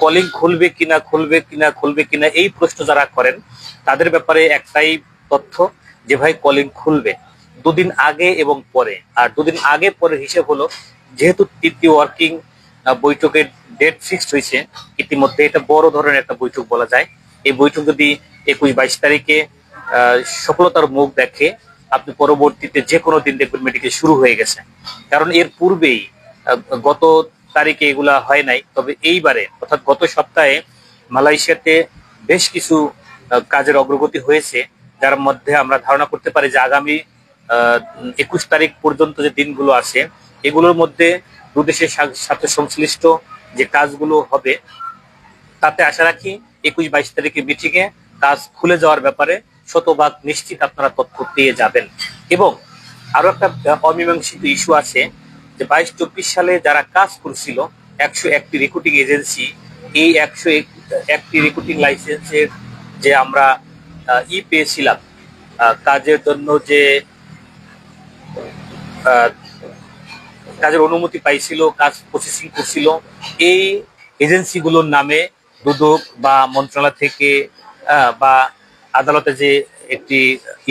Calling খুলবে কিনা এই প্রশ্ন যারা করেন তাদের ব্যাপারে একটাই তথ্য যে ভাই কলিং খুলবে দুদিন আগে এবং পরে। আর দুদিন আগে পরে হিসেব হলো, যেহেতু তৃতীয় ওয়ার্কিং বৈঠকের ডেট ফিক্সড হয়েছে ইতিমধ্যে, এটা বড় ধরনের একটা বৈঠক বলা যায়। এই বৈঠক যদি 21-22 তারিখে সফলতার মুখ দেখে, আপনি পরবর্তীতে যে কোনো দিন দেখবেন মেডিকেল শুরু হয়ে গেছে। কারণ এর পূর্বেই গত তারিখে এগুলা হয় নাই, তবে এইবারে অর্থাৎ গত সপ্তাহে মালয়েশিয়াতে বেশ কিছু কাজের অগ্রগতি হয়েছে, যার মধ্যে আমরা ধারণা করতে পারি যে আগামী 21 তারিখ পর্যন্ত যে দিনগুলো আছে এগুলোর মধ্যে দুদেশের সাথে সংশ্লিষ্ট যে কাজগুলো হবে তাতে আশা রাখি 21-22 তারিখে মিটিংয়ে কাজ খুলে যাওয়ার ব্যাপারে শতভাগ নিশ্চিত আপনারা তথ্য পেয়ে যাবেন। এবং আরো একটা অমীমাংসিত ইস্যু আছে যে 22-24 সালে যারা কাজ করছিল 101টি রিক্রুটিং এজেন্সি, এই 101টি রিক্রুটিং লাইসেন্সের যে আমরা পেয়েছিলাম কাজের জন্য, যে কাজের অনুমতি পাইছিল, কাজ প্রসেসিং করছিল, এই এজেন্সিগুলোর নামে দুদক বা মন্ত্রণালয় থেকে বা আদালতে যে একটি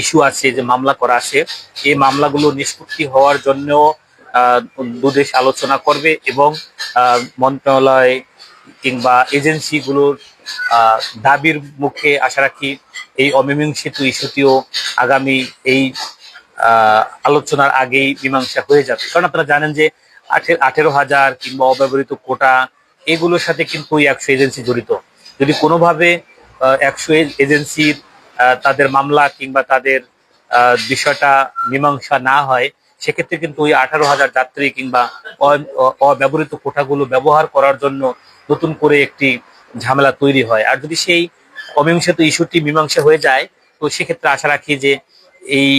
ইস্যু আছে, যে মামলা করা আছে, এই মামলাগুলো নিষ্পত্তি হওয়ার জন্য দুদেশ আলোচনা করবে এবং মন্ত্রণালয় কিংবা এজেন্সিগুলোর দাবির মুখে আশা রাখি এই অমীমাংসিত ইস্যুটিও আগামী এই আলোচনার আগেই মীমাংসা হয়ে যাবে। কারণ আপনারা জানেন যে 18,000 কিংবা অব্যবহৃত কোটা এগুলোর সাথে কিন্তু 100 এজেন্সি জড়িত। যদি কোনোভাবে 100 এজেন্সির তাদের মামলা কিংবা তাদের বিষয়টা মীমাংসা না হয়, সেক্ষেত্রে কিন্তু ওই 18,000 যাত্রী কিংবা অব্যবহৃত কোটাগুলো ব্যবহার করার জন্য নতুন করে একটি ঝামেলা তৈরি হয়। আর যদি সেই অমীমাংসিত ইস্যুটি মীমাংসা হয়ে যায়, তো সেক্ষেত্রে আশা রাখি যে এই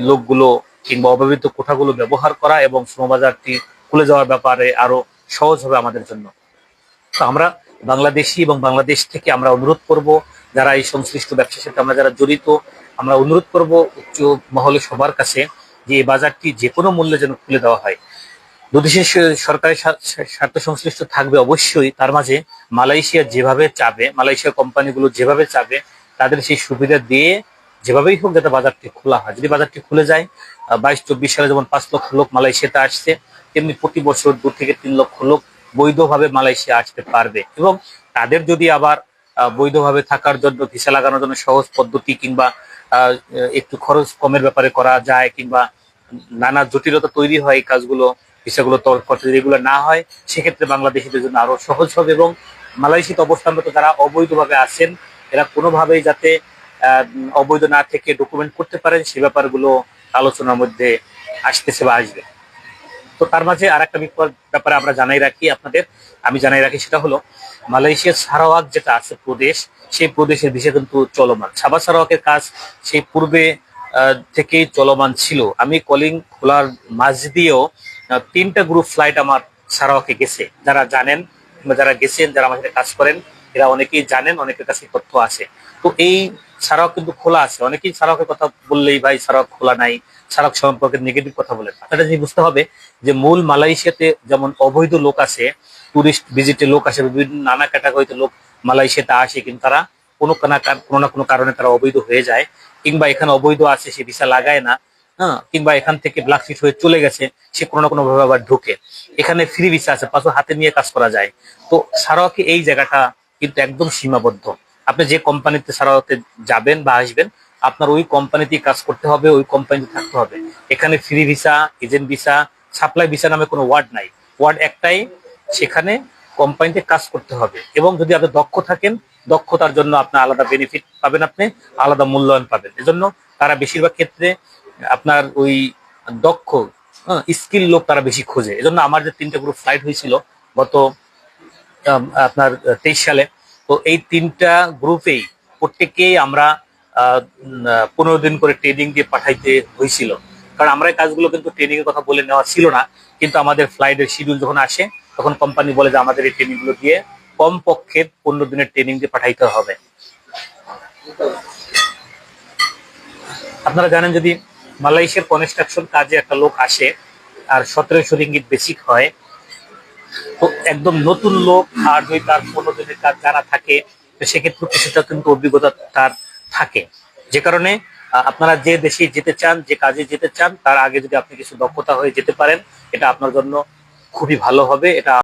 লোকগুলো কিংবা অব্যবহৃত কোঠাগুলো ব্যবহার করা এবং শ্রমবাজারটি খুলে যাওয়ার ব্যাপারে আরো সহজ হবে আমাদের জন্য। তো আমরা বাংলাদেশি এবং বাংলাদেশ থেকে আমরা অনুরোধ করব, যারা এই সংশ্লিষ্ট ব্যবসার সাথে আমরা যারা জড়িত, আমরা অনুরোধ করব উচ্চ মহলে সবার কাছে যে এই বাজারটি যে কোনো মূল্যে যেন খুলে দেওয়া হয়। দুদেশের সরকারের স্বার্থ সংশ্লিষ্ট থাকবে অবশ্যই, তার মাঝে মালয়েশিয়া যেভাবে চাবে, মালয়েশিয়া কোম্পানিগুলো যেভাবে চাবে, তাদের সেই সুবিধা দিয়ে যেভাবেই হোক যাতে বাজারটি খোলা হয়। যদি বাজারটি খুলে যায়, 22-24 সালে যেমন 5 লক্ষ লোক মালয়েশিয়াতে আসছে, তেমনি প্রতি বছর 2 থেকে 3 লক্ষ লোক বৈধভাবে মালয়েশিয়া আসতে পারবে। এবং তাদের যদি আবার বৈধভাবে থাকার জন্য ভিসা লাগানোর জন্য সহজ পদ্ধতি কিংবা একটু খরচ কমের ব্যাপারে করা যায়, কিংবা নানা জটিলতা তৈরি হয় এই কাজগুলো ভিসাগুলো করতে, যদি এগুলো না হয় সেক্ষেত্রে বাংলাদেশিদের জন্য আরো সহজ হবে। এবং মালয়েশিয়াতে অবস্থানরত যারা অবৈধভাবে আছেন, এরা কোনোভাবেই যাতে অবৈধ না থেকে ডকুমেন্ট করতে পারেন, সে ব্যাপারগুলো আলোচনার মধ্যে আসতেছে বা আসবে। তো তার মাঝে আর একটা ব্যাপারে আমরা জানাই রাখি আপনাদের, আমি জানাই রাখি, সেটা হলো মালয়েশিয়ার সারাওয়াক যেটা আছে প্রদেশ, সেই প্রদেশের ভিসা কিন্তু চলমান। সাবা সারাওয়াকের কাজ সেই পূর্বে থেকেই চলমান ছিল। আমি কলিং খোলার মাঝ দিয়েও 3টা গ্রুপ ফ্লাইট আমার সারাওয়াকে গেছে। যারা জানেন কিংবা যারা গেছেন, যারা আমার সাথে কাজ করেন, এরা অনেকেই জানেন, অনেকের কাছে তথ্য আছে। তো এই সারাওয়াক কিন্তু খোলা আছে। অনেকেই সারাওয়াকের কথা বললেই ভাই সারাওয়াক খোলা নাই, সারাওয়াক সম্পর্কে নেগেটিভ কথা বলেন। আপনারা জিনিস বুঝতে হবে যে মূল মালয়েশিয়াতে যেমন অবৈধ লোক আছে, টুরিস্ট ভিজিটে লোক আসে, বিভিন্ন নানা ক্যাটাগরিতে লোক মালয়েশিয়াতে আসে, কিন্তু তারা কোনো না কোনো কারণে তারা অবৈধ হয়ে যায়, কিংবা এখানে অবৈধ আছে সে ভিসা লাগায় না, হ্যাঁ, কিংবা এখান থেকে ব্ল্যাকলিস্ট হয়ে চলে গেছে, সে কোনো না কোনো ভাবে আবার ঢুকে। এখানে ফ্রি ভিসা আছে, পাশে হাতে নিয়ে কাজ করা যায়। তো সারাওয়াকে এই জায়গাটা কিন্তু একদম সীমাবদ্ধ। আপনি যে কোম্পানিতে সারাওয়াতে যাবেন বা আসবেন, আপনার ওই কোম্পানিতেই কাজ করতে হবে, ওই কোম্পানিতে থাকতে হবে। এখানে free visa, agent visa, supply visa নামে কোনো ওয়ার্ড নাই। ওয়ার্ড একটাই, সেখানে কোম্পানিতে কাজ করতে হবে। এবং যদি আপনি দক্ষ থাকেন, দক্ষতার জন্য আপনার আলাদা বেনিফিট পাবেন, আপনি আলাদা মূল্যায়ন পাবেন। এজন্য তারা বেশিরভাগ ক্ষেত্রে আপনার ওই দক্ষ স্কিল লোক তারা বেশি খোঁজে। এজন্য আমার যে 3টা গ্রুপ ফ্লাইট হয়েছিল গত আপনার 23 সালে, তো এই 3টা গ্রুপেই প্রত্যেককেই আমরা 15 দিন করে ট্রেনিং দিয়ে পাঠাইতে হয়েছিল। কারণ আমরা এই কাজগুলো কিন্তু ট্রেনিং এর কথা বলে নেওয়া ছিল না, কিন্তু আমাদের ফ্লাইটের শিডিউল যখন আসে তখন কোম্পানি বলে যে আমাদের এই ট্রেনিং গুলো দিয়ে কমপক্ষে 15 দিনের ট্রেনিং দিয়ে পাঠাইতে হবে। আপনারা জানেন যদি মালয়েশিয়ার কনস্ট্রাকশন কাজে একটা লোক আসে আর 1700 রিঙ্গিত বেসিক হয়, তো একদম নতুন লোক আর যদি তার 15 দিনের কাজ জানা থাকে, তো সেক্ষেত্রে কিছুটা কিন্তু অভিজ্ঞতা তার থাকে। যে কারণে আপনারা যে দেশে যেতে চান, যে কাজে যেতে চান, তার আগে যদি আপনি কিছু দক্ষতা হয়ে যেতে পারেন, এটা আপনার জন্য খুবই ভালো হবে। এটা